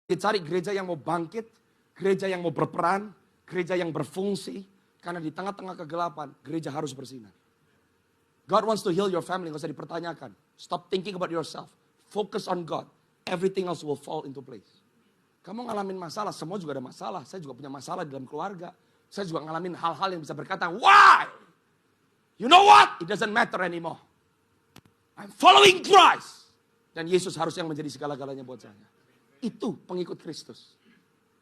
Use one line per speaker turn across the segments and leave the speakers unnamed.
Cari gereja yang mau bangkit, gereja yang mau berperan, gereja yang berfungsi. Karena di tengah-tengah kegelapan, gereja harus bersinar. God wants to heal your family, gak usah dipertanyakan. Stop thinking about yourself. Focus on God. Everything else will fall into place. Kamu ngalamin masalah, semua juga ada masalah. Saya juga punya masalah di dalam keluarga. Saya juga ngalamin hal-hal yang bisa berkata, why? You know what? It doesn't matter anymore. I'm following Christ. Dan Yesus harus yang menjadi segala-galanya buat saya. Itu pengikut Kristus.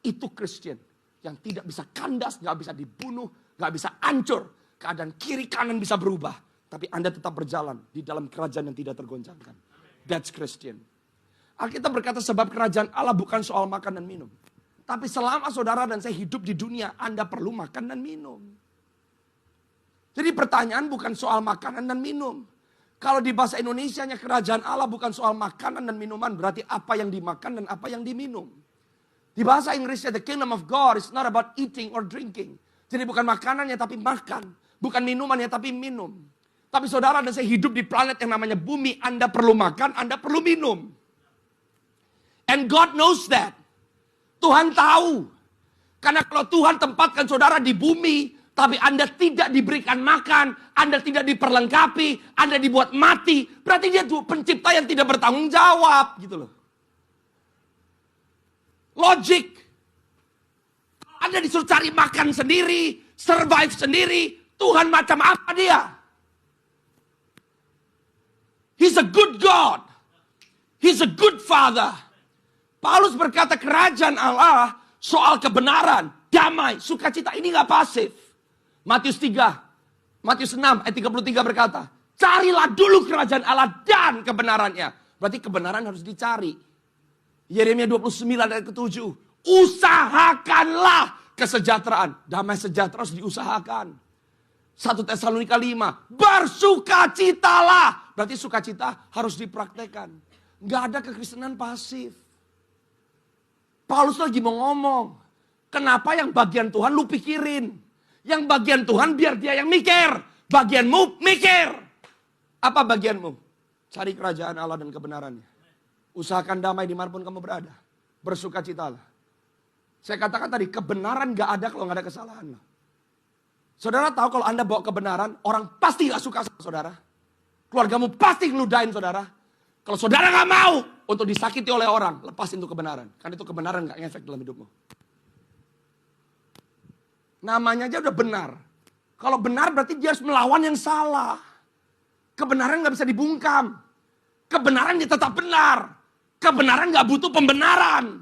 Itu Christian. Yang tidak bisa kandas, gak bisa dibunuh, gak bisa hancur. Keadaan kiri kanan bisa berubah. Tapi Anda tetap berjalan di dalam kerajaan yang tidak tergoncangkan. That's Christian. Alkitab berkata sebab kerajaan Allah bukan soal makan dan minum. Tapi selama saudara dan saya hidup di dunia, Anda perlu makan dan minum. Jadi pertanyaan bukan soal makanan dan minum. Kalau di bahasa Indonesianya kerajaan Allah bukan soal makanan dan minuman, berarti apa yang dimakan dan apa yang diminum. Di bahasa Inggrisnya the kingdom of God is not about eating or drinking. Jadi bukan makanannya tapi makan. Bukan minumannya tapi minum. Tapi saudara dan saya hidup di planet yang namanya bumi. Anda perlu makan, Anda perlu minum. And God knows that. Tuhan tahu. Karena kalau Tuhan tempatkan saudara di bumi, tapi Anda tidak diberikan makan, Anda tidak diperlengkapi, Anda dibuat mati, berarti dia tuh pencipta yang tidak bertanggung jawab, gitu loh. Logik. Anda disuruh cari makan sendiri, survive sendiri, Tuhan macam apa dia? He's a good God. He's a good Father. Paulus berkata kerajaan Allah soal kebenaran, damai, sukacita. Ini gak pasif. Matius 6 ayat 33 berkata, carilah dulu kerajaan Allah dan kebenarannya. Berarti kebenaran harus dicari. Yeremia 29 ayat ke-7. Usahakanlah kesejahteraan. Damai sejahtera harus diusahakan. 1 Tesalonika 5. Bersukacitalah. Berarti sukacita harus dipraktekkan. Gak ada kekristenan pasif. Paulus lagi mau ngomong. Kenapa yang bagian Tuhan lu pikirin? Yang bagian Tuhan biar dia yang mikir. Bagianmu mikir. Apa bagianmu? Cari kerajaan Allah dan kebenarannya. Usahakan damai dimanapun kamu berada. Bersukacitalah. Saya katakan tadi, kebenaran gak ada kalau gak ada kesalahan. Saudara tahu kalau Anda bawa kebenaran, orang pasti gak suka sama saudara. Keluargamu pasti ngeludahin saudara. Kalau saudara gak mau untuk disakiti oleh orang, lepasin itu kebenaran. Karena itu kebenaran gak ngefek dalam hidupmu. Namanya aja udah benar. Kalau benar berarti dia harus melawan yang salah. Kebenaran gak bisa dibungkam. Kebenaran dia tetap benar. Kebenaran gak butuh pembenaran.